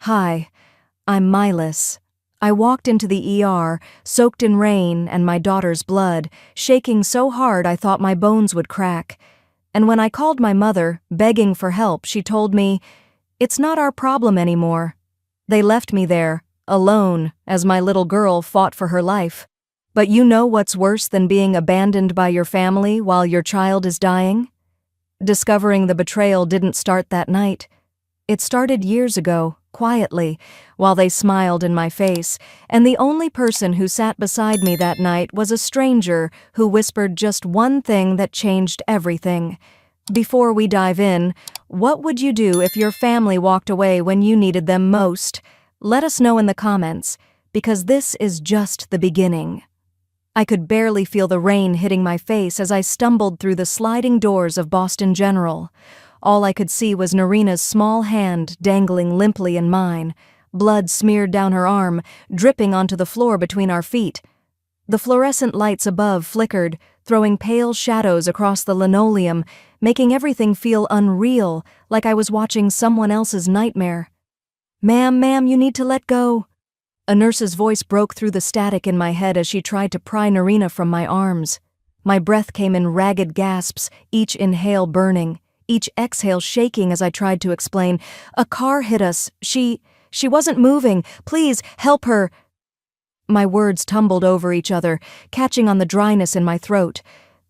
Hi, I'm Milas. I walked into the ER, soaked in rain and my daughter's blood, shaking so hard I thought my bones would crack. And when I called my mother, begging for help, she told me, "It's not our problem anymore." They left me there, alone, as my little girl fought for her life. But you know what's worse than being abandoned by your family while your child is dying? Discovering the betrayal didn't start that night. It started years ago, quietly, while they smiled in my face, and the only person who sat beside me that night was a stranger who whispered just one thing that changed everything. Before we dive in, what would you do if your family walked away when you needed them most? Let us know in the comments, because this is just the beginning. I could barely feel the rain hitting my face as I stumbled through the sliding doors of Boston General. All I could see was Narina's small hand dangling limply in mine, blood smeared down her arm, dripping onto the floor between our feet. The fluorescent lights above flickered, throwing pale shadows across the linoleum, making everything feel unreal, like I was watching someone else's nightmare. Ma'am, you need to let go." A nurse's voice broke through the static in my head as she tried to pry Narina from my arms. My breath came in ragged gasps, each inhale burning, each exhale shaking as I tried to explain. "A car hit us. She wasn't moving. Please, help her." My words tumbled over each other, catching on the dryness in my throat.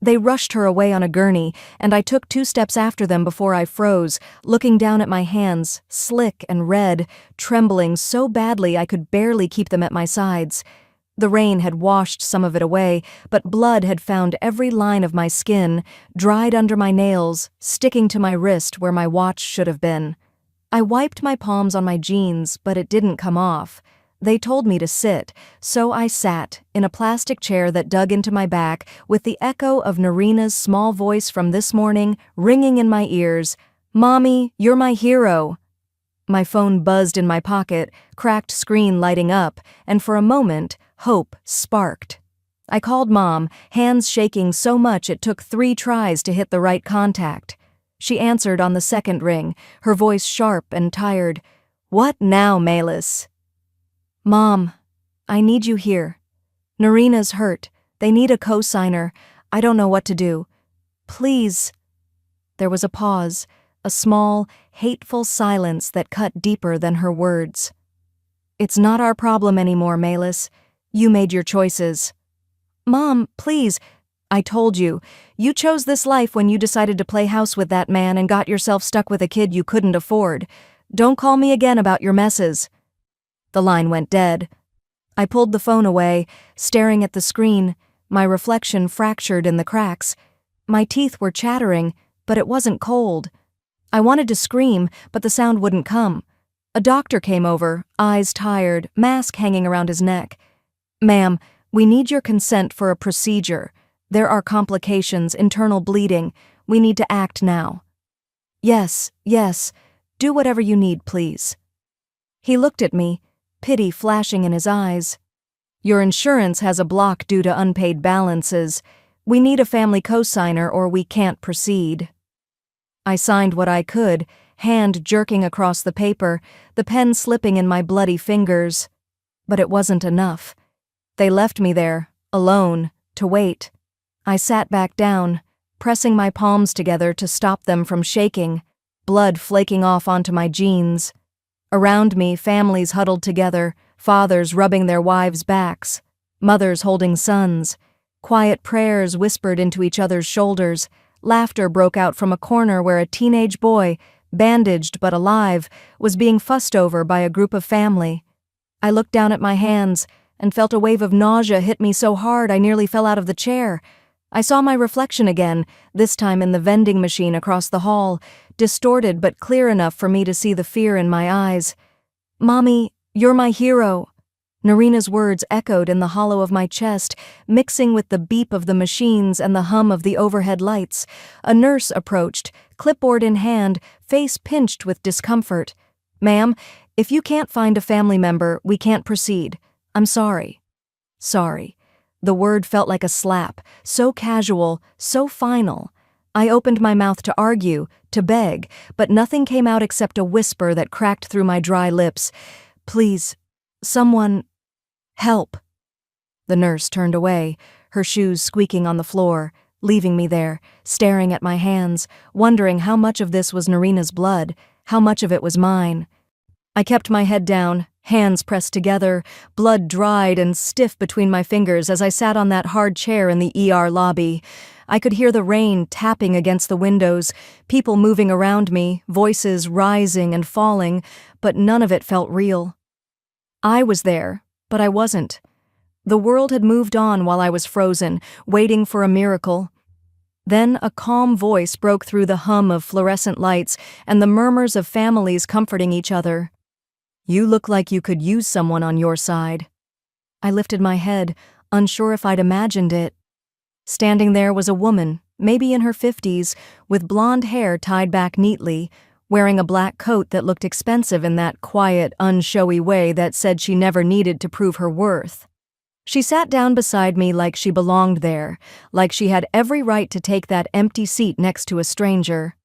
They rushed her away on a gurney, and I took 2 steps after them before I froze, looking down at my hands, slick and red, trembling so badly I could barely keep them at my sides. The rain had washed some of it away, but blood had found every line of my skin, dried under my nails, sticking to my wrist where my watch should have been. I wiped my palms on my jeans, but it didn't come off. They told me to sit, so I sat, in a plastic chair that dug into my back, with the echo of Narina's small voice from this morning ringing in my ears. "Mommy, you're my hero." My phone buzzed in my pocket, cracked screen lighting up, and for a moment, hope sparked. I called Mom, hands shaking so much it took 3 tries to hit the right contact. She answered on the second ring, her voice sharp and tired. "What now, Malis?" "Mom, I need you here. Narina's hurt. They need a co-signer. I don't know what to do. Please." There was a pause, a small, hateful silence that cut deeper than her words. "It's not our problem anymore, Malis. You made your choices." "Mom, please." "I told you. You chose this life when you decided to play house with that man and got yourself stuck with a kid you couldn't afford. Don't call me again about your messes." The line went dead. I pulled the phone away, staring at the screen, my reflection fractured in the cracks. My teeth were chattering, but it wasn't cold. I wanted to scream, but the sound wouldn't come. A doctor came over, eyes tired, mask hanging around his neck. "Ma'am, we need your consent for a procedure. There are complications, internal bleeding. We need to act now." Yes. Do whatever you need, please." He looked at me, pity flashing in his eyes. "Your insurance has a block due to unpaid balances. We need a family cosigner or we can't proceed." I signed what I could, hand jerking across the paper, the pen slipping in my bloody fingers. But it wasn't enough. They left me there, alone, to wait. I sat back down, pressing my palms together to stop them from shaking, blood flaking off onto my jeans. Around me, families huddled together, fathers rubbing their wives' backs, mothers holding sons. Quiet prayers whispered into each other's shoulders. Laughter broke out from a corner where a teenage boy, bandaged but alive, was being fussed over by a group of family. I looked down at my hands and felt a wave of nausea hit me so hard I nearly fell out of the chair. I saw my reflection again, this time in the vending machine across the hall, distorted but clear enough for me to see the fear in my eyes. "Mommy, you're my hero." Narina's words echoed in the hollow of my chest, mixing with the beep of the machines and the hum of the overhead lights. A nurse approached, clipboard in hand, face pinched with discomfort. "Ma'am, if you can't find a family member, we can't proceed. I'm sorry." Sorry. The word felt like a slap, so casual, so final. I opened my mouth to argue, to beg, but nothing came out except a whisper that cracked through my dry lips. "Please, someone, help." The nurse turned away, her shoes squeaking on the floor, leaving me there, staring at my hands, wondering how much of this was Narina's blood, how much of it was mine. I kept my head down, hands pressed together, blood dried and stiff between my fingers as I sat on that hard chair in the ER lobby. I could hear the rain tapping against the windows, people moving around me, voices rising and falling, but none of it felt real. I was there, but I wasn't. The world had moved on while I was frozen, waiting for a miracle. Then a calm voice broke through the hum of fluorescent lights and the murmurs of families comforting each other. "You look like you could use someone on your side." I lifted my head, unsure if I'd imagined it. Standing there was a woman, maybe in her 50s, with blonde hair tied back neatly, wearing a black coat that looked expensive in that quiet, unshowy way that said she never needed to prove her worth. She sat down beside me like she belonged there, like she had every right to take that empty seat next to a stranger.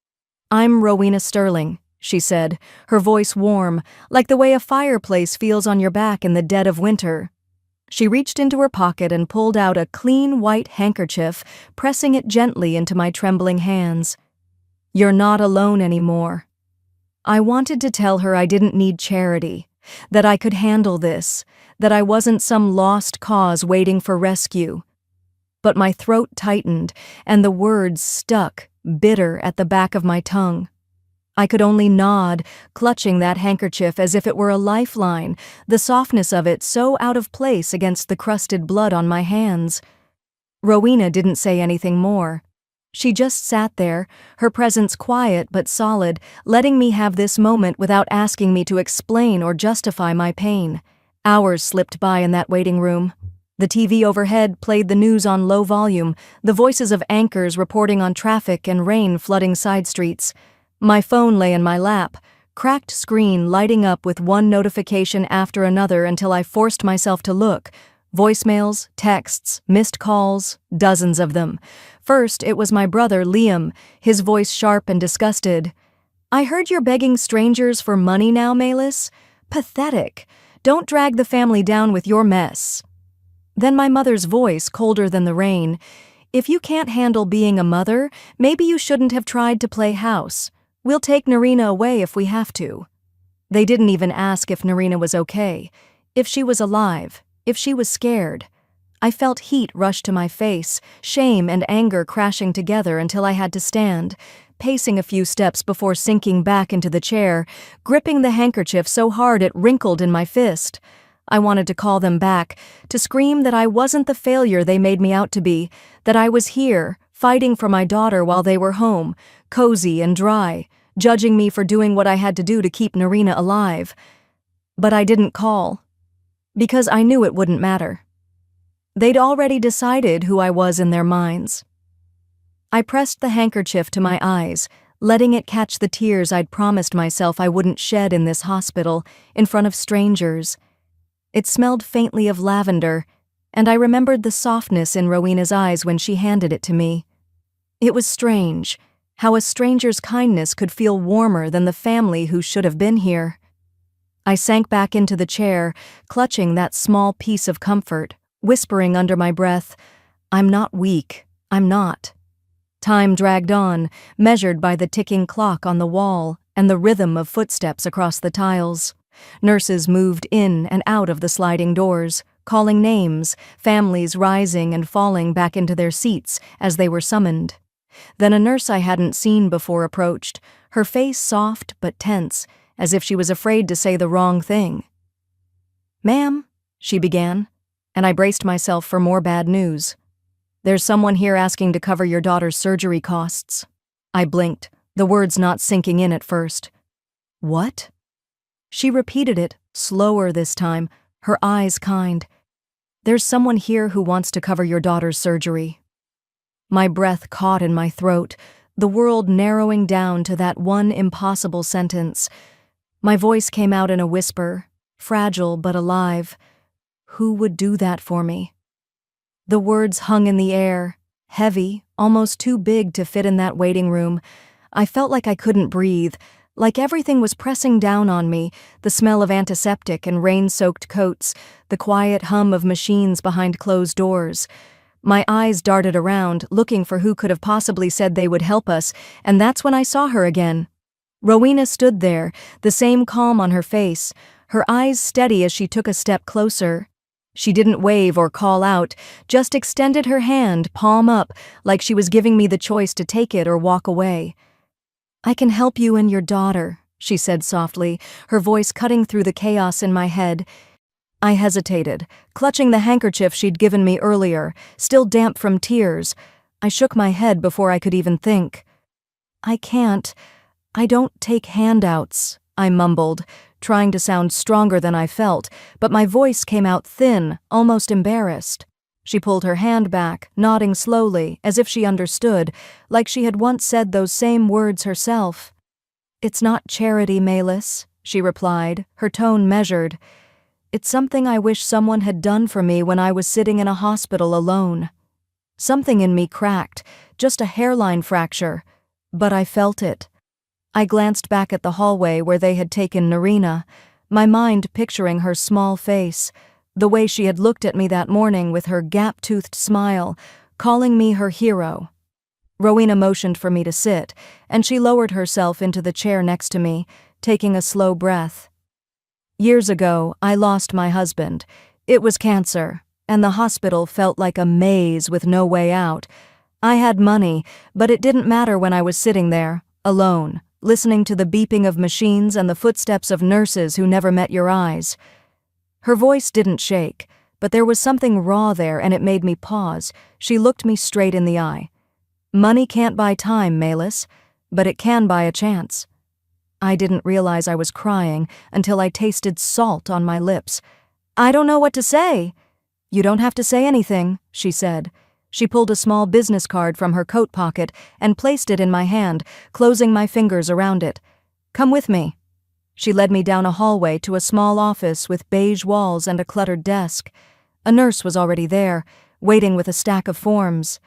"I'm Rowena Sterling," she said, her voice warm, like the way a fireplace feels on your back in the dead of winter. She reached into her pocket and pulled out a clean white handkerchief, pressing it gently into my trembling hands. "You're not alone anymore." I wanted to tell her I didn't need charity, that I could handle this, that I wasn't some lost cause waiting for rescue. But my throat tightened, and the words stuck, bitter at the back of my tongue. I could only nod, clutching that handkerchief as if it were a lifeline, the softness of it so out of place against the crusted blood on my hands. Rowena didn't say anything more. She just sat there, her presence quiet but solid, letting me have this moment without asking me to explain or justify my pain. Hours slipped by in that waiting room. The TV overhead played the news on low volume, the voices of anchors reporting on traffic and rain flooding side streets. My phone lay in my lap, cracked screen lighting up with one notification after another until I forced myself to look. Voicemails, texts, missed calls, dozens of them. First, it was my brother, Liam, his voice sharp and disgusted. "I heard you're begging strangers for money now, Malis. Pathetic. Don't drag the family down with your mess." Then my mother's voice, colder than the rain. "If you can't handle being a mother, maybe you shouldn't have tried to play house. We'll take Narina away if we have to." They didn't even ask if Narina was okay, if she was alive, if she was scared. I felt heat rush to my face, shame and anger crashing together until I had to stand, pacing a few steps before sinking back into the chair, gripping the handkerchief so hard it wrinkled in my fist. I wanted to call them back, to scream that I wasn't the failure they made me out to be, that I was here, fighting for my daughter while they were home, cozy and dry, judging me for doing what I had to do to keep Narina alive. But I didn't call, because I knew it wouldn't matter. They'd already decided who I was in their minds. I pressed the handkerchief to my eyes, letting it catch the tears I'd promised myself I wouldn't shed in this hospital, in front of strangers. It smelled faintly of lavender, and I remembered the softness in Rowena's eyes when she handed it to me. It was strange, how a stranger's kindness could feel warmer than the family who should have been here. I sank back into the chair, clutching that small piece of comfort, whispering under my breath, "I'm not weak, I'm not." Time dragged on, measured by the ticking clock on the wall and the rhythm of footsteps across the tiles. Nurses moved in and out of the sliding doors, calling names, families rising and falling back into their seats as they were summoned. Then a nurse I hadn't seen before approached, her face soft but tense, as if she was afraid to say the wrong thing. "Ma'am," she began, and I braced myself for more bad news. "There's someone here asking to cover your daughter's surgery costs." I blinked, the words not sinking in at first. "What?" She repeated it, slower this time, her eyes kind. "There's someone here who wants to cover your daughter's surgery." My breath caught in my throat, the world narrowing down to that one impossible sentence. My voice came out in a whisper, fragile but alive. Who would do that for me? The words hung in the air, heavy, almost too big to fit in that waiting room. I felt like I couldn't breathe, like everything was pressing down on me, the smell of antiseptic and rain-soaked coats, the quiet hum of machines behind closed doors. My eyes darted around, looking for who could have possibly said they would help us, and that's when I saw her again. Rowena stood there, the same calm on her face, her eyes steady as she took a step closer. She didn't wave or call out, just extended her hand, palm up, like she was giving me the choice to take it or walk away. "I can help you and your daughter," she said softly, her voice cutting through the chaos in my head. I hesitated, clutching the handkerchief she'd given me earlier, still damp from tears. I shook my head before I could even think. "I can't. I don't take handouts," I mumbled, trying to sound stronger than I felt, but my voice came out thin, almost embarrassed. She pulled her hand back, nodding slowly, as if she understood, like she had once said those same words herself. "It's not charity, Malis," she replied, her tone measured. "It's something I wish someone had done for me when I was sitting in a hospital alone." Something in me cracked, just a hairline fracture, but I felt it. I glanced back at the hallway where they had taken Narina, my mind picturing her small face, the way she had looked at me that morning with her gap-toothed smile, calling me her hero. Rowena motioned for me to sit, and she lowered herself into the chair next to me, taking a slow breath. "Years ago, I lost my husband. It was cancer, and the hospital felt like a maze with no way out. I had money, but it didn't matter when I was sitting there, alone, listening to the beeping of machines and the footsteps of nurses who never met your eyes." Her voice didn't shake, but there was something raw there and it made me pause. She looked me straight in the eye. "Money can't buy time, Malis, but it can buy a chance." I didn't realize I was crying until I tasted salt on my lips. "I don't know what to say." "You don't have to say anything," she said. She pulled a small business card from her coat pocket and placed it in my hand, closing my fingers around it. "Come with me." She led me down a hallway to a small office with beige walls and a cluttered desk. A nurse was already there, waiting with a stack of forms.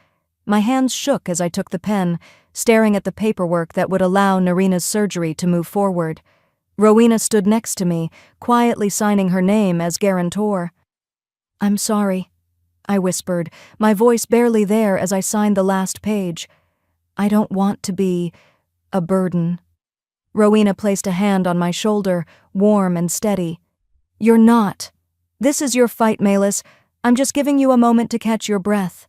My hands shook as I took the pen, staring at the paperwork that would allow Narina's surgery to move forward. Rowena stood next to me, quietly signing her name as guarantor. "I'm sorry," I whispered, my voice barely there as I signed the last page. "I don't want to be a burden." Rowena placed a hand on my shoulder, warm and steady. "You're not. This is your fight, Malis. I'm just giving you a moment to catch your breath."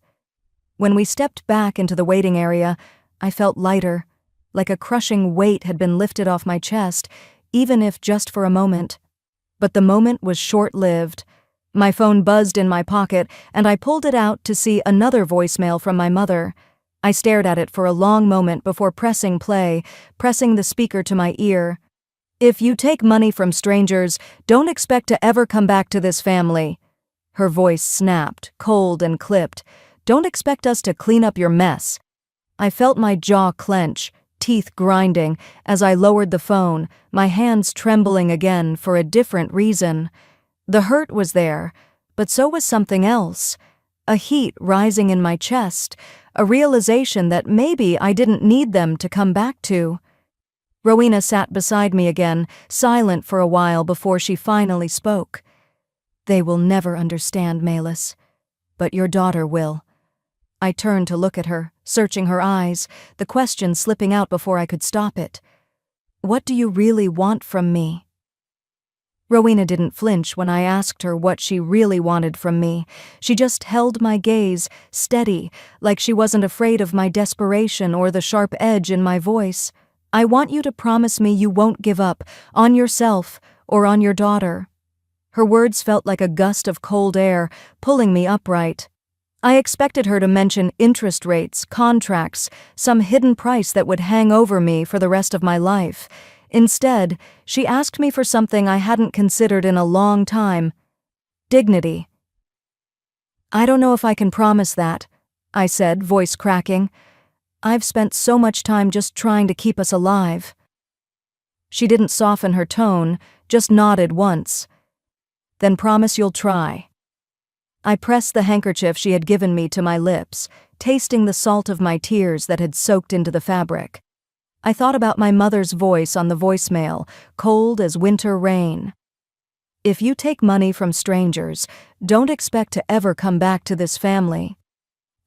When we stepped back into the waiting area, I felt lighter, like a crushing weight had been lifted off my chest, even if just for a moment. But the moment was short-lived. My phone buzzed in my pocket, and I pulled it out to see another voicemail from my mother. I stared at it for a long moment before pressing play, pressing the speaker to my ear. "If you take money from strangers, don't expect to ever come back to this family." Her voice snapped, cold and clipped. "Don't expect us to clean up your mess." I felt my jaw clench, teeth grinding, as I lowered the phone, my hands trembling again for a different reason. The hurt was there, but so was something else. A heat rising in my chest, a realization that maybe I didn't need them to come back to. Rowena sat beside me again, silent for a while before she finally spoke. "They will never understand, Malis, but your daughter will." I turned to look at her, searching her eyes, the question slipping out before I could stop it. "What do you really want from me?" Rowena didn't flinch when I asked her what she really wanted from me. She just held my gaze, steady, like she wasn't afraid of my desperation or the sharp edge in my voice. "I want you to promise me you won't give up, on yourself or on your daughter." Her words felt like a gust of cold air, pulling me upright. I expected her to mention interest rates, contracts, some hidden price that would hang over me for the rest of my life. Instead, she asked me for something I hadn't considered in a long time: dignity. "I don't know if I can promise that," I said, voice cracking. "I've spent so much time just trying to keep us alive." She didn't soften her tone, just nodded once. "Then promise you'll try." I pressed the handkerchief she had given me to my lips, tasting the salt of my tears that had soaked into the fabric. I thought about my mother's voice on the voicemail, cold as winter rain. If you take money from strangers, don't expect to ever come back to this family.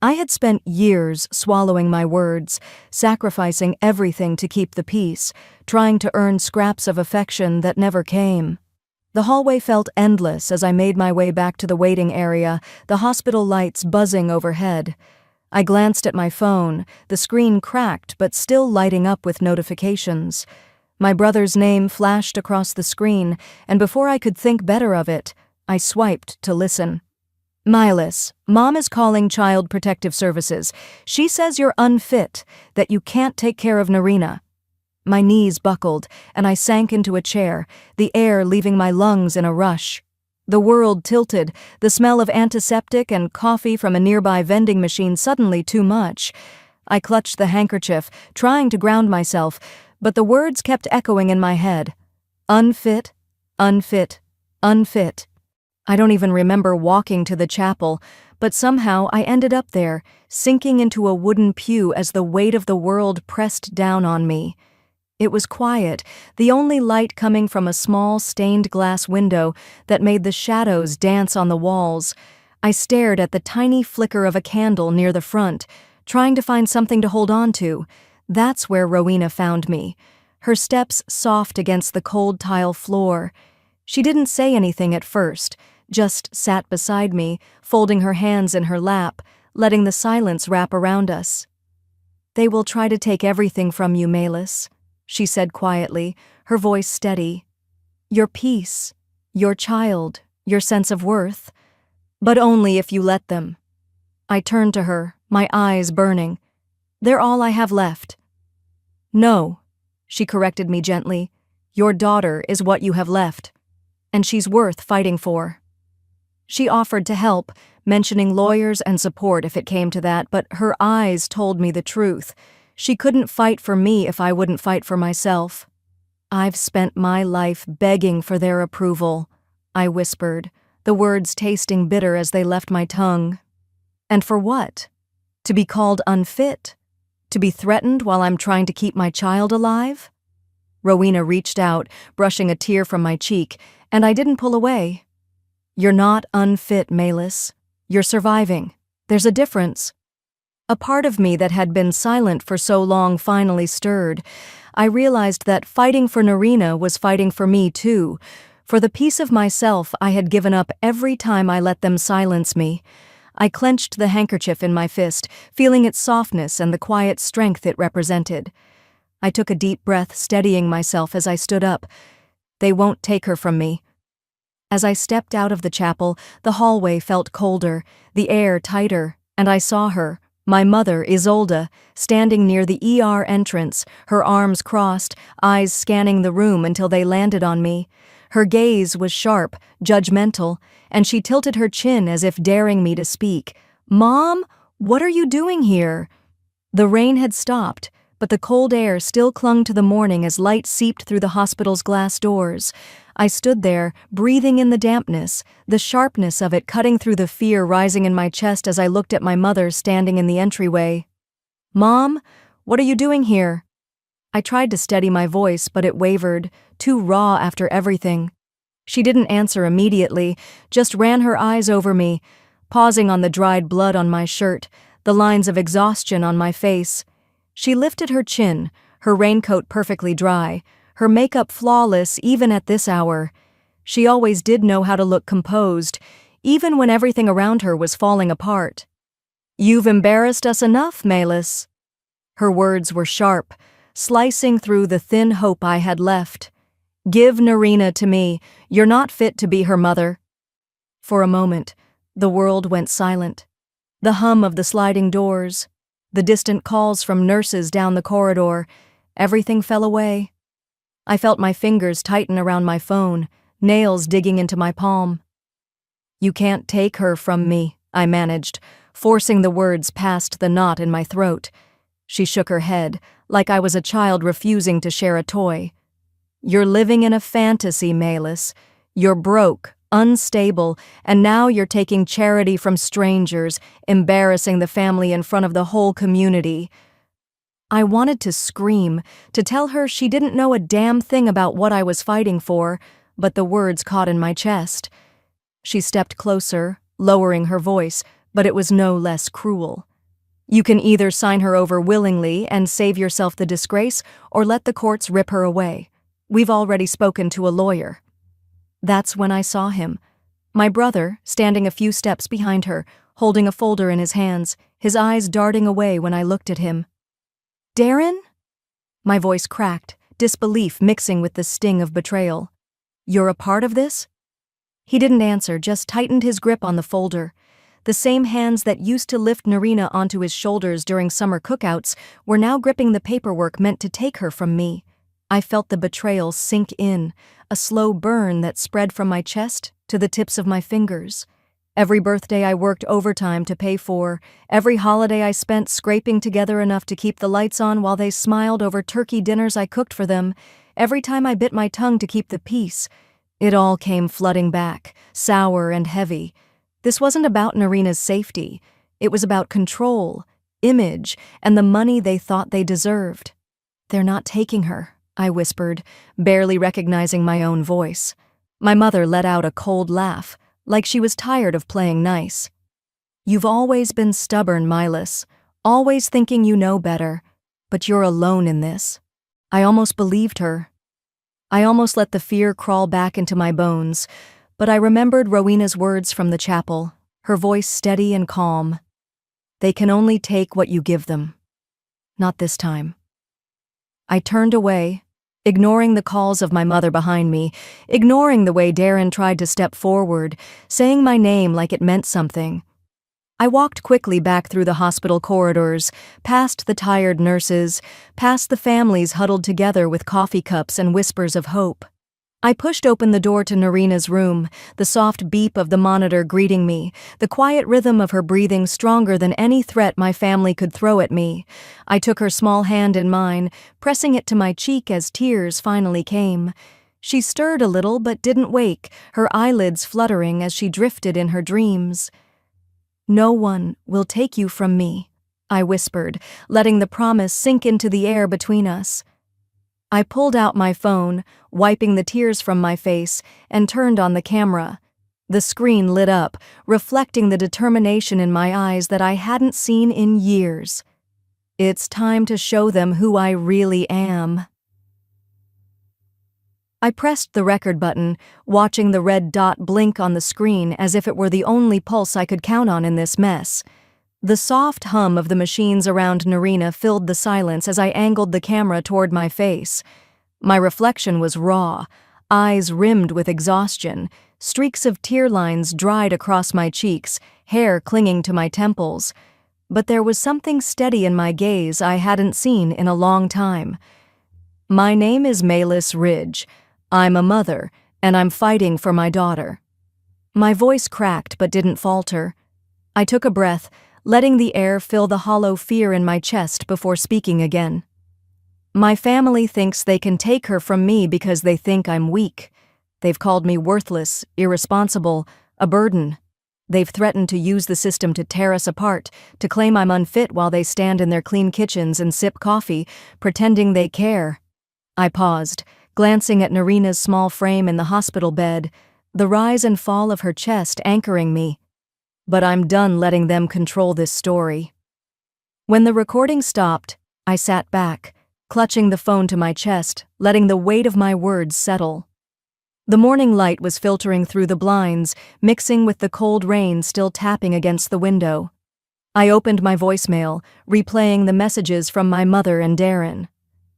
I had spent years swallowing my words, sacrificing everything to keep the peace, trying to earn scraps of affection that never came. The hallway felt endless as I made my way back to the waiting area, the hospital lights buzzing overhead. I glanced at my phone, the screen cracked but still lighting up with notifications. My brother's name flashed across the screen, and before I could think better of it, I swiped to listen. Miles, Mom is calling Child Protective Services. She says you're unfit, that you can't take care of Narina. My knees buckled, and I sank into a chair, the air leaving my lungs in a rush. The world tilted, the smell of antiseptic and coffee from a nearby vending machine suddenly too much. I clutched the handkerchief, trying to ground myself, but the words kept echoing in my head. Unfit, unfit, unfit. I don't even remember walking to the chapel, but somehow I ended up there, sinking into a wooden pew as the weight of the world pressed down on me. It was quiet, the only light coming from a small stained glass window that made the shadows dance on the walls. I stared at the tiny flicker of a candle near the front, trying to find something to hold on to. That's where Rowena found me, her steps soft against the cold tile floor. She didn't say anything at first, just sat beside me, folding her hands in her lap, letting the silence wrap around us. They will try to take everything from you, Miles, she said quietly, her voice steady. Your peace, your child, your sense of worth. But only if you let them. I turned to her, my eyes burning. They're all I have left. No, she corrected me gently. Your daughter is what you have left. And she's worth fighting for. She offered to help, mentioning lawyers and support if it came to that, but her eyes told me the truth. She couldn't fight for me if I wouldn't fight for myself. I've spent my life begging for their approval, I whispered, the words tasting bitter as they left my tongue. And for what? To be called unfit? To be threatened while I'm trying to keep my child alive? Rowena reached out, brushing a tear from my cheek, and I didn't pull away. You're not unfit, Miles. You're surviving. There's a difference. A part of me that had been silent for so long finally stirred. I realized that fighting for Narina was fighting for me too. For the piece of myself I had given up every time I let them silence me. I clenched the handkerchief in my fist, feeling its softness and the quiet strength it represented. I took a deep breath, steadying myself as I stood up. They won't take her from me. As I stepped out of the chapel, the hallway felt colder, the air tighter, and I saw her, my mother, Isolde, standing near the ER entrance, her arms crossed, eyes scanning the room until they landed on me. Her gaze was sharp, judgmental, and she tilted her chin as if daring me to speak. Mom, what are you doing here? The rain had stopped, but the cold air still clung to the morning as light seeped through the hospital's glass doors. I stood there, breathing in the dampness, the sharpness of it cutting through the fear rising in my chest as I looked at my mother standing in the entryway. Mom, what are you doing here? I tried to steady my voice, but it wavered, too raw after everything. She didn't answer immediately, just ran her eyes over me, pausing on the dried blood on my shirt, the lines of exhaustion on my face. She lifted her chin, her raincoat perfectly dry, her makeup flawless even at this hour. She always did know how to look composed, even when everything around her was falling apart. You've embarrassed us enough, Miles. Her words were sharp, slicing through the thin hope I had left. Give Narina to me. You're not fit to be her mother. For a moment, the world went silent. The hum of the sliding doors, the distant calls from nurses down the corridor, everything fell away. I felt my fingers tighten around my phone, nails digging into my palm. You can't take her from me, I managed, forcing the words past the knot in my throat. She shook her head, like I was a child refusing to share a toy. You're living in a fantasy, Miles. You're broke, unstable, and now you're taking charity from strangers, embarrassing the family in front of the whole community." I wanted to scream, to tell her she didn't know a damn thing about what I was fighting for, but the words caught in my chest. She stepped closer, lowering her voice, but it was no less cruel. "You can either sign her over willingly and save yourself the disgrace, or let the courts rip her away. We've already spoken to a lawyer." That's when I saw him. My brother, standing a few steps behind her, holding a folder in his hands, his eyes darting away when I looked at him. "Darren?" My voice cracked, disbelief mixing with the sting of betrayal. "You're a part of this?" He didn't answer, just tightened his grip on the folder. The same hands that used to lift Narina onto his shoulders during summer cookouts were now gripping the paperwork meant to take her from me. I felt the betrayal sink in, a slow burn that spread from my chest to the tips of my fingers. Every birthday I worked overtime to pay for, every holiday I spent scraping together enough to keep the lights on while they smiled over turkey dinners I cooked for them, every time I bit my tongue to keep the peace, it all came flooding back, sour and heavy. This wasn't about Narina's safety. It was about control, image, and the money they thought they deserved. "They're not taking her," I whispered, barely recognizing my own voice. My mother let out a cold laugh, like she was tired of playing nice. "You've always been stubborn, Milas, always thinking you know better, but you're alone in this." I almost believed her. I almost let the fear crawl back into my bones, but I remembered Rowena's words from the chapel, her voice steady and calm. "They can only take what you give them. Not this time." I turned away, ignoring the calls of my mother behind me, ignoring the way Darren tried to step forward, saying my name like it meant something. I walked quickly back through the hospital corridors, past the tired nurses, past the families huddled together with coffee cups and whispers of hope. I pushed open the door to Narina's room, the soft beep of the monitor greeting me, the quiet rhythm of her breathing stronger than any threat my family could throw at me. I took her small hand in mine, pressing it to my cheek as tears finally came. She stirred a little but didn't wake, her eyelids fluttering as she drifted in her dreams. "No one will take you from me," I whispered, letting the promise sink into the air between us. I pulled out my phone, wiping the tears from my face, and turned on the camera. The screen lit up, reflecting the determination in my eyes that I hadn't seen in years. It's time to show them who I really am. I pressed the record button, watching the red dot blink on the screen as if it were the only pulse I could count on in this mess. The soft hum of the machines around Narina filled the silence as I angled the camera toward my face. My reflection was raw, eyes rimmed with exhaustion, streaks of tear lines dried across my cheeks, hair clinging to my temples. But there was something steady in my gaze I hadn't seen in a long time. "My name is Milas Ridge. I'm a mother, and I'm fighting for my daughter." My voice cracked but didn't falter. I took a breath, letting the air fill the hollow fear in my chest before speaking again. "My family thinks they can take her from me because they think I'm weak. They've called me worthless, irresponsible, a burden. They've threatened to use the system to tear us apart, to claim I'm unfit while they stand in their clean kitchens and sip coffee, pretending they care." I paused, glancing at Narina's small frame in the hospital bed, the rise and fall of her chest anchoring me. But I'm done letting them control this story. When the recording stopped, I sat back, clutching the phone to my chest, letting the weight of my words settle. The morning light was filtering through the blinds, mixing with the cold rain still tapping against the window. I opened my voicemail, replaying the messages from my mother and Darren.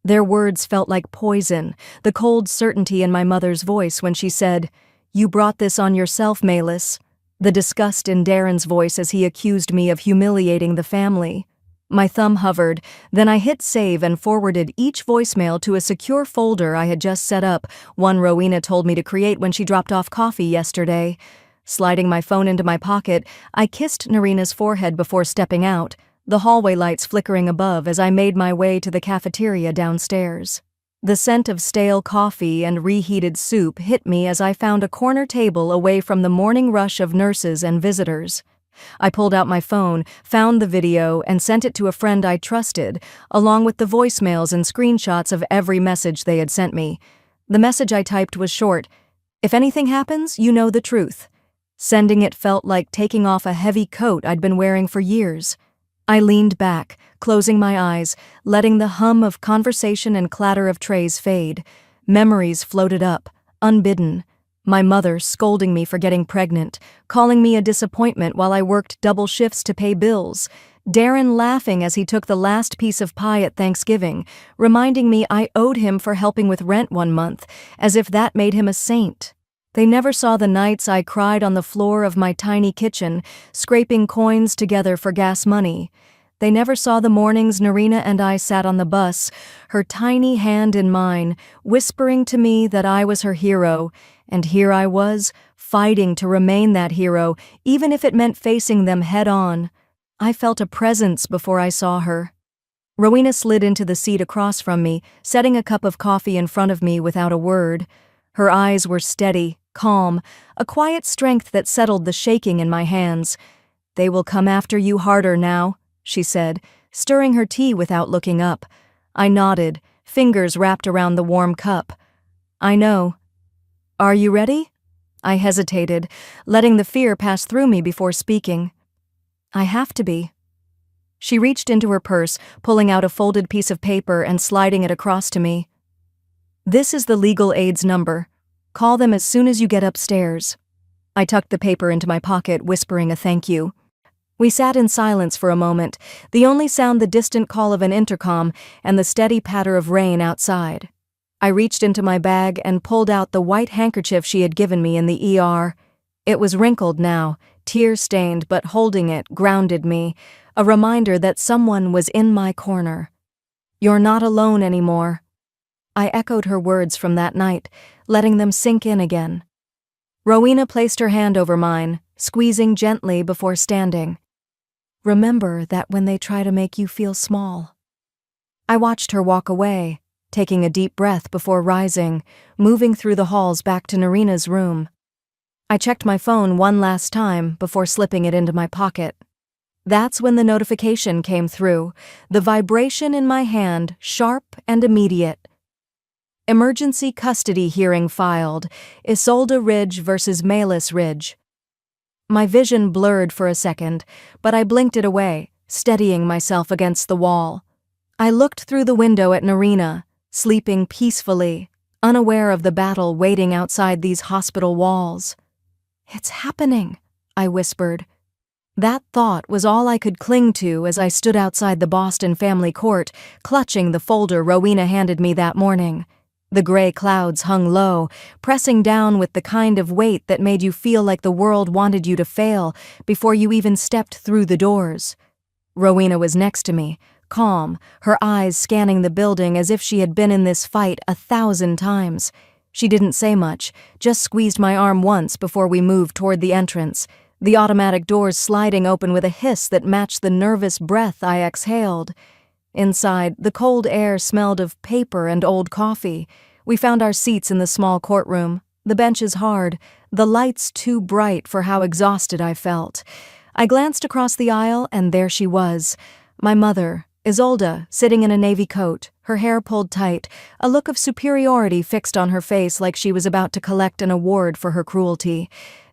Their words felt like poison, the cold certainty in my mother's voice when she said, "You brought this on yourself, Milas." The disgust in Darren's voice as he accused me of humiliating the family. My thumb hovered, then I hit save and forwarded each voicemail to a secure folder I had just set up, one Rowena told me to create when she dropped off coffee yesterday. Sliding my phone into my pocket, I kissed Narina's forehead before stepping out, the hallway lights flickering above as I made my way to the cafeteria downstairs. The scent of stale coffee and reheated soup hit me as I found a corner table away from the morning rush of nurses and visitors. I pulled out my phone, found the video, and sent it to a friend I trusted, along with the voicemails and screenshots of every message they had sent me. The message I typed was short: "If anything happens, you know the truth." Sending it felt like taking off a heavy coat I'd been wearing for years. I leaned back, closing my eyes, letting the hum of conversation and clatter of trays fade. Memories floated up, unbidden. My mother scolding me for getting pregnant, calling me a disappointment while I worked double shifts to pay bills. Darren laughing as he took the last piece of pie at Thanksgiving, reminding me I owed him for helping with rent one month, as if that made him a saint. They never saw the nights I cried on the floor of my tiny kitchen, scraping coins together for gas money. They never saw the mornings Narina and I sat on the bus, her tiny hand in mine, whispering to me that I was her hero, and here I was, fighting to remain that hero, even if it meant facing them head-on. I felt a presence before I saw her. Rowena slid into the seat across from me, setting a cup of coffee in front of me without a word. Her eyes were steady, calm, a quiet strength that settled the shaking in my hands. "They will come after you harder now," she said, stirring her tea without looking up. I nodded, fingers wrapped around the warm cup. "I know. Are you ready?" I hesitated, letting the fear pass through me before speaking. "I have to be." She reached into her purse, pulling out a folded piece of paper and sliding it across to me. "This is the legal aid's number. Call them as soon as you get upstairs." I tucked the paper into my pocket, whispering a thank you. We sat in silence for a moment, the only sound the distant call of an intercom and the steady patter of rain outside. I reached into my bag and pulled out the white handkerchief she had given me in the ER. It was wrinkled now, tear-stained, but holding it grounded me, a reminder that someone was in my corner. "You're not alone anymore." I echoed her words from that night, letting them sink in again. Rowena placed her hand over mine, squeezing gently before standing. "Remember that when they try to make you feel small." I watched her walk away, taking a deep breath before rising, moving through the halls back to Narina's room. I checked my phone one last time before slipping it into my pocket. That's when the notification came through, the vibration in my hand sharp and immediate. Emergency custody hearing filed, Isolde Ridge versus Malus Ridge. My vision blurred for a second, but I blinked it away, steadying myself against the wall. I looked through the window at Narina, sleeping peacefully, unaware of the battle waiting outside these hospital walls. "It's happening," I whispered. That thought was all I could cling to as I stood outside the Boston family court, clutching the folder Rowena handed me that morning. The gray clouds hung low, pressing down with the kind of weight that made you feel like the world wanted you to fail before you even stepped through the doors. Rowena was next to me, calm, her eyes scanning the building as if she had been in this fight 1,000 times. She didn't say much, just squeezed my arm once before we moved toward the entrance, the automatic doors sliding open with a hiss that matched the nervous breath I exhaled. Inside, the cold air smelled of paper and old coffee. We found our seats in the small courtroom, the benches hard, the lights too bright for how exhausted I felt. I glanced across the aisle, and there she was, my mother, Isolde, sitting in a navy coat, her hair pulled tight, a look of superiority fixed on her face like she was about to collect an award for her cruelty.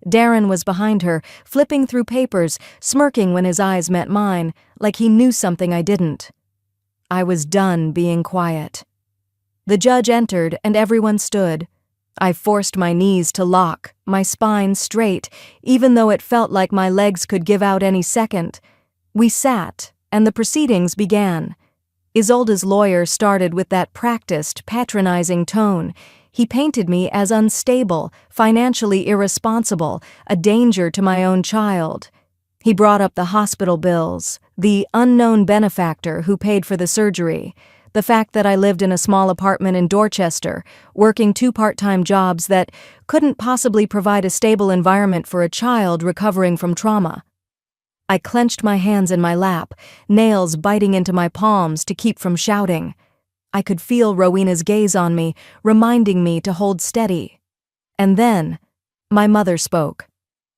Darren was behind her, flipping through papers, smirking when his eyes met mine, like he knew something I didn't. I was done being quiet. The judge entered, and everyone stood. I forced my knees to lock, my spine straight, even though it felt like my legs could give out any second. We sat, and the proceedings began. Isolde's lawyer started with that practiced, patronizing tone. He painted me as unstable, financially irresponsible, a danger to my own child. He brought up the hospital bills, the unknown benefactor who paid for the surgery, the fact that I lived in a small apartment in Dorchester, working 2 part-time jobs that couldn't possibly provide a stable environment for a child recovering from trauma. I clenched my hands in my lap, nails biting into my palms to keep from shouting. I could feel Rowena's gaze on me, reminding me to hold steady. And then, my mother spoke.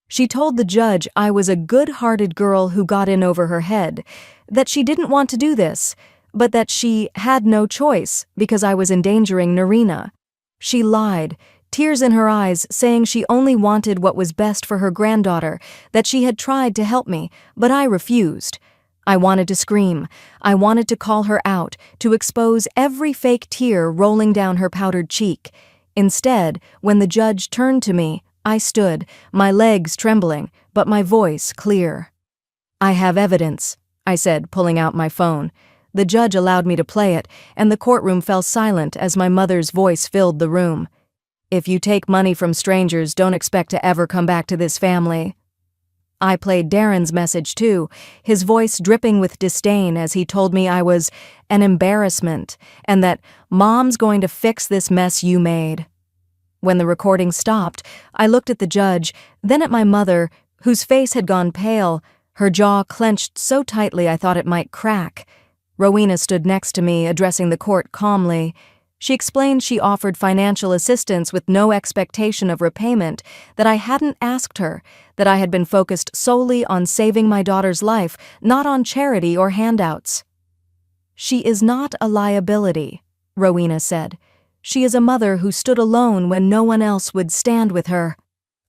She told the judge I was a good-hearted girl who got in over her head, that she didn't want to do this, but that she had no choice because I was endangering Narina. She lied, tears in her eyes, saying she only wanted what was best for her granddaughter, that she had tried to help me, but I refused. I wanted to scream. I wanted to call her out, to expose every fake tear rolling down her powdered cheek. Instead, when the judge turned to me, I stood, my legs trembling, but my voice clear. "I have evidence," I said, pulling out my phone. The judge allowed me to play it, and the courtroom fell silent as my mother's voice filled the room. "If you take money from strangers, don't expect to ever come back to this family." I played Darren's message too, his voice dripping with disdain as he told me I was an embarrassment and that Mom's going to fix this mess you made. When the recording stopped, I looked at the judge, then at my mother, whose face had gone pale, her jaw clenched so tightly I thought it might crack. Rowena stood next to me, addressing the court calmly. She explained she offered financial assistance with no expectation of repayment, that I hadn't asked her, that I had been focused solely on saving my daughter's life, not on charity or handouts. "She is not a liability," Rowena said. "She is a mother who stood alone when no one else would stand with her."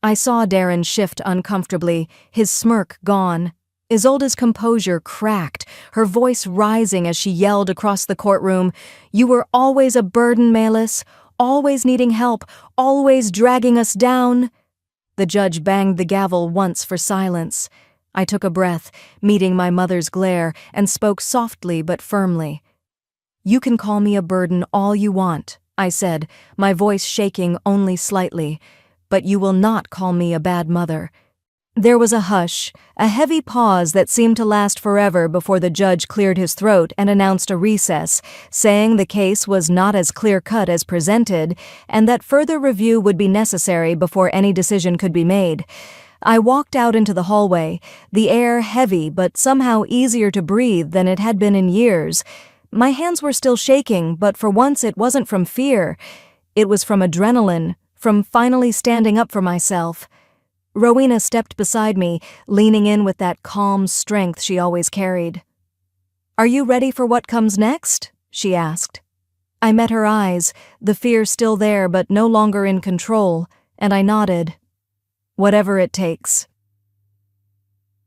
I saw Darren shift uncomfortably, his smirk gone. Isolde's composure cracked, her voice rising as she yelled across the courtroom, "You were always a burden, Melis, always needing help, always dragging us down." The judge banged the gavel once for silence. I took a breath, meeting my mother's glare, and spoke softly but firmly. "You can call me a burden all you want," I said, my voice shaking only slightly, "but you will not call me a bad mother." There was a hush, a heavy pause that seemed to last forever before the judge cleared his throat and announced a recess, saying the case was not as clear-cut as presented and that further review would be necessary before any decision could be made. I walked out into the hallway, the air heavy but somehow easier to breathe than it had been in years. My hands were still shaking, but for once it wasn't from fear. It was from adrenaline, from finally standing up for myself. Rowena stepped beside me, leaning in with that calm strength she always carried. "Are you ready for what comes next?" she asked. I met her eyes, the fear still there but no longer in control, and I nodded. "Whatever it takes."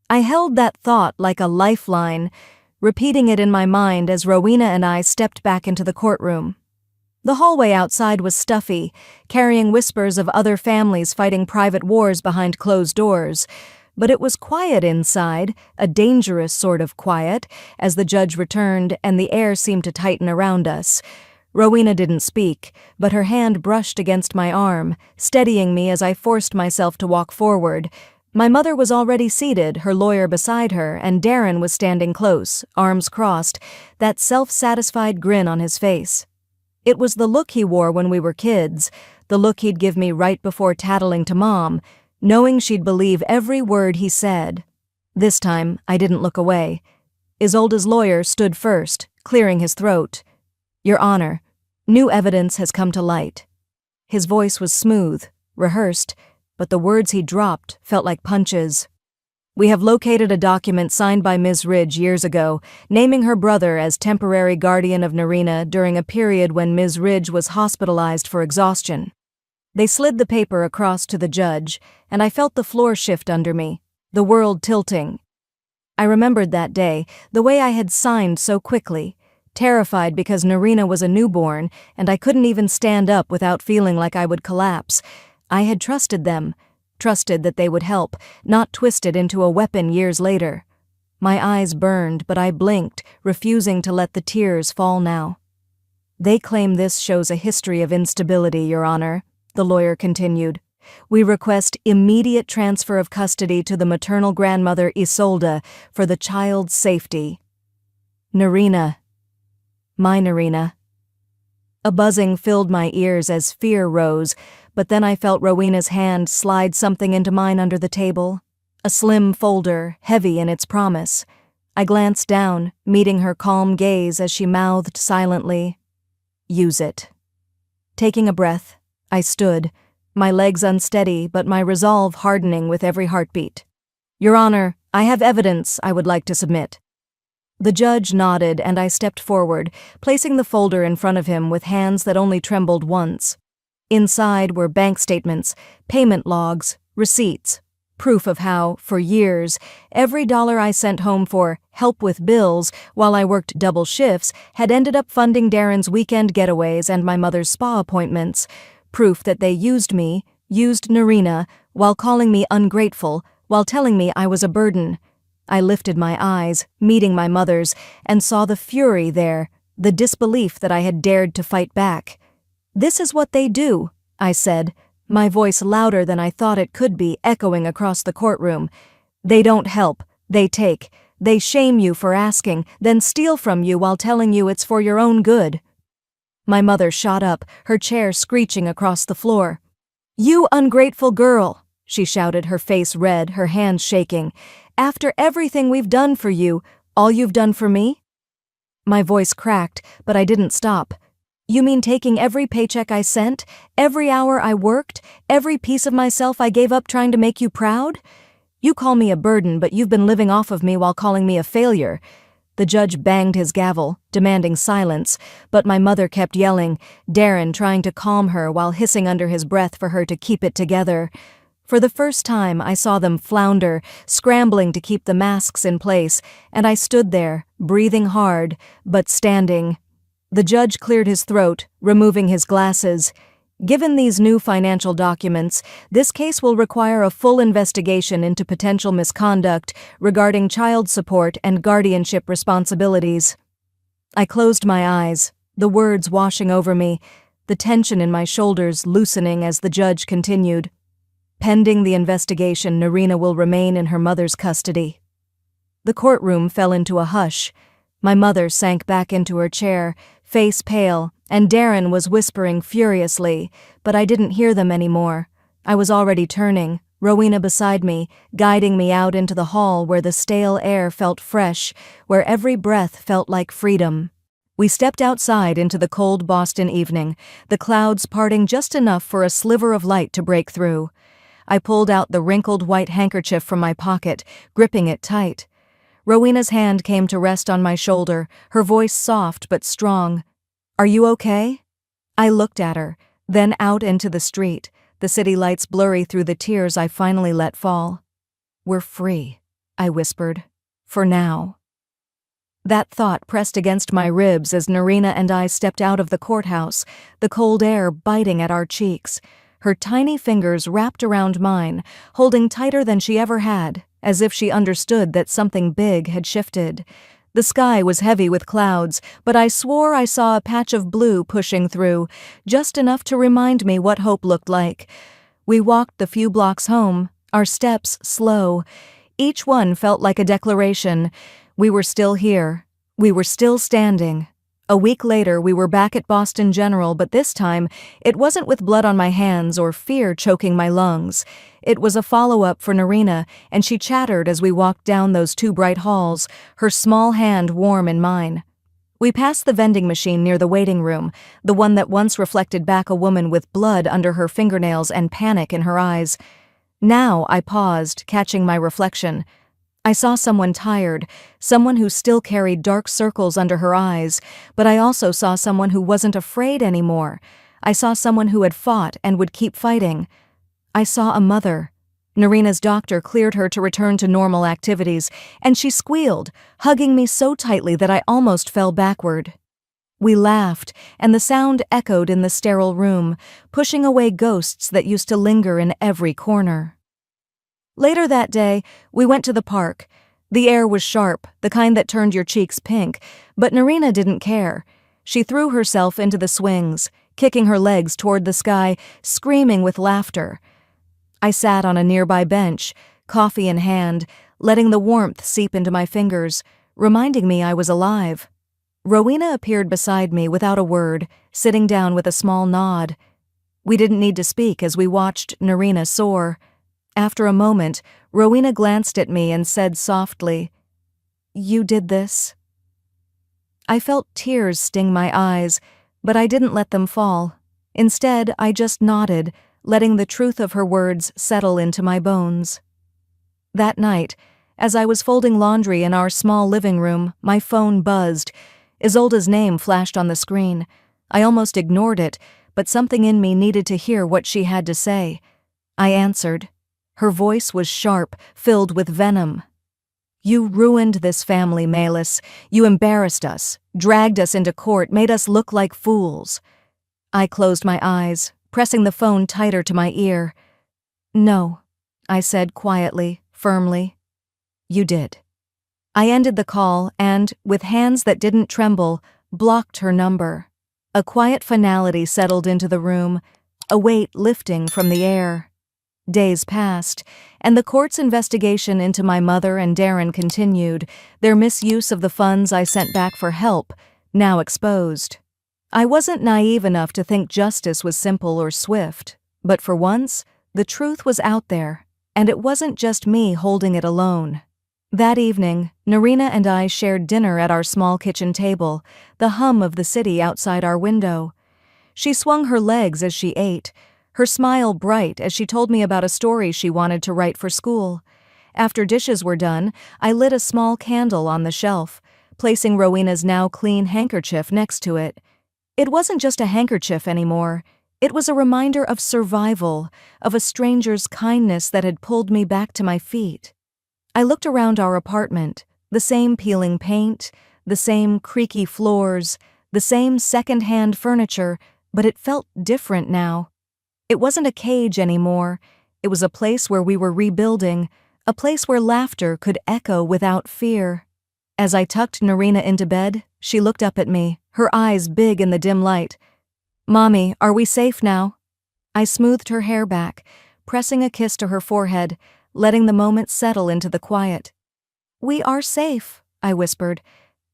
I held that thought like a lifeline, repeating it in my mind as Rowena and I stepped back into the courtroom. The hallway outside was stuffy, carrying whispers of other families fighting private wars behind closed doors. But it was quiet inside, a dangerous sort of quiet, as the judge returned and the air seemed to tighten around us. Rowena didn't speak, but her hand brushed against my arm, steadying me as I forced myself to walk forward. My mother was already seated, her lawyer beside her, and Darren was standing close, arms crossed, that self-satisfied grin on his face. It was the look he wore when we were kids, the look he'd give me right before tattling to Mom, knowing she'd believe every word he said. This time, I didn't look away. Isolde's lawyer stood first, clearing his throat. "Your Honor, new evidence has come to light." His voice was smooth, rehearsed, but the words he dropped felt like punches. "We have located a document signed by Ms. Ridge years ago, naming her brother as temporary guardian of Narina during a period when Ms. Ridge was hospitalized for exhaustion." They slid the paper across to the judge, and I felt the floor shift under me, the world tilting. I remembered that day, the way I had signed so quickly, terrified because Narina was a newborn, and I couldn't even stand up without feeling like I would collapse. I had trusted them. Trusted that they would help, not twist it into a weapon years later. My eyes burned, but I blinked, refusing to let the tears fall now. "They claim this shows a history of instability, Your Honor," the lawyer continued. "We request immediate transfer of custody to the maternal grandmother Isolde for the child's safety." Narina. My Narina. A buzzing filled my ears as fear rose, but then I felt Rowena's hand slide something into mine under the table. A slim folder, heavy in its promise. I glanced down, meeting her calm gaze as she mouthed silently, use it. Taking a breath, I stood, my legs unsteady but my resolve hardening with every heartbeat. Your Honor, I have evidence I would like to submit. The judge nodded and I stepped forward, placing the folder in front of him with hands that only trembled once. Inside were bank statements, payment logs, receipts, proof of how, for years, every dollar I sent home for help with bills while I worked double shifts had ended up funding Darren's weekend getaways and my mother's spa appointments. Proof that they used Narina, while calling me ungrateful, while telling me I was a burden. I lifted my eyes, meeting my mother's, and saw the fury there, the disbelief that I had dared to fight back. This is what they do, I said, my voice louder than I thought it could be, echoing across the courtroom. They don't help, they take. They shame you for asking, then steal from you while telling you it's for your own good. My mother shot up, her chair screeching across the floor. You ungrateful girl, she shouted, her face red, her hands shaking. After everything we've done for you, all you've done for me? My voice cracked, but I didn't stop. You mean taking every paycheck I sent, every hour I worked, every piece of myself I gave up trying to make you proud? You call me a burden, but you've been living off of me while calling me a failure. The judge banged his gavel, demanding silence, but my mother kept yelling, Darren trying to calm her while hissing under his breath for her to keep it together. For the first time, I saw them flounder, scrambling to keep the masks in place, and I stood there, breathing hard, but standing. The judge cleared his throat, removing his glasses. Given these new financial documents, this case will require a full investigation into potential misconduct regarding child support and guardianship responsibilities. I closed my eyes, the words washing over me, the tension in my shoulders loosening as the judge continued. Pending the investigation, Narina will remain in her mother's custody. The courtroom fell into a hush. My mother sank back into her chair, face pale, and Darren was whispering furiously, but I didn't hear them anymore. I was already turning, Rowena beside me, guiding me out into the hall where the stale air felt fresh, where every breath felt like freedom. We stepped outside into the cold Boston evening, the clouds parting just enough for a sliver of light to break through. I pulled out the wrinkled white handkerchief from my pocket, gripping it tight. Rowena's hand came to rest on my shoulder, her voice soft but strong. Are you okay? I looked at her, then out into the street, the city lights blurry through the tears I finally let fall. We're free, I whispered. For now. That thought pressed against my ribs as Narina and I stepped out of the courthouse, the cold air biting at our cheeks. Her tiny fingers wrapped around mine, holding tighter than she ever had, as if she understood that something big had shifted. The sky was heavy with clouds, but I swore I saw a patch of blue pushing through, just enough to remind me what hope looked like. We walked the few blocks home, our steps slow. Each one felt like a declaration. We were still here. We were still standing. A week later, we were back at Boston General, but this time, it wasn't with blood on my hands or fear choking my lungs. It was a follow-up for Narina, and she chattered as we walked down those two bright halls, her small hand warm in mine. We passed the vending machine near the waiting room, the one that once reflected back a woman with blood under her fingernails and panic in her eyes. Now I paused, catching my reflection. I saw someone tired, someone who still carried dark circles under her eyes, but I also saw someone who wasn't afraid anymore. I saw someone who had fought and would keep fighting. I saw a mother. Narina's doctor cleared her to return to normal activities, and she squealed, hugging me so tightly that I almost fell backward. We laughed, and the sound echoed in the sterile room, pushing away ghosts that used to linger in every corner. Later that day, we went to the park. The air was sharp, the kind that turned your cheeks pink, but Narina didn't care. She threw herself into the swings, kicking her legs toward the sky, screaming with laughter. I sat on a nearby bench, coffee in hand, letting the warmth seep into my fingers, reminding me I was alive. Rowena appeared beside me without a word, sitting down with a small nod. We didn't need to speak as we watched Narina soar. After a moment, Rowena glanced at me and said softly, "You did this?" I felt tears sting my eyes, But I didn't let them fall. Instead, I just nodded, letting the truth of her words settle into my bones. That night, as I was folding laundry in our small living room, my phone buzzed. Isolde's name flashed on the screen. I almost ignored it, but something in me needed to hear what she had to say. I answered. Her voice was sharp, filled with venom. "You ruined this family, Melis. You embarrassed us, dragged us into court, made us look like fools." I closed my eyes, pressing the phone tighter to my ear. "No," I said quietly, firmly. "You did." I ended the call and, with hands that didn't tremble, blocked her number. A quiet finality settled into the room, a weight lifting from the air. Days passed, and the court's investigation into my mother and Darren continued, their misuse of the funds I sent back for help, now exposed. I wasn't naive enough to think justice was simple or swift, but for once, the truth was out there, and it wasn't just me holding it alone. That evening, Narina and I shared dinner at our small kitchen table, the hum of the city outside our window. She swung her legs as she ate, her smile bright as she told me about a story she wanted to write for school. After dishes were done, I lit a small candle on the shelf, placing Rowena's now clean handkerchief next to it. It wasn't just a handkerchief anymore. It was a reminder of survival, of a stranger's kindness that had pulled me back to my feet. I looked around our apartment, the same peeling paint, the same creaky floors, the same second-hand furniture, but it felt different now. It wasn't a cage anymore. It was a place where we were rebuilding, a place where laughter could echo without fear. As I tucked Narina into bed, she looked up at me, her eyes big in the dim light. "Mommy, are we safe now?" I smoothed her hair back, pressing a kiss to her forehead, letting the moment settle into the quiet. "We are safe," I whispered,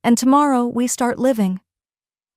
"and tomorrow we start living."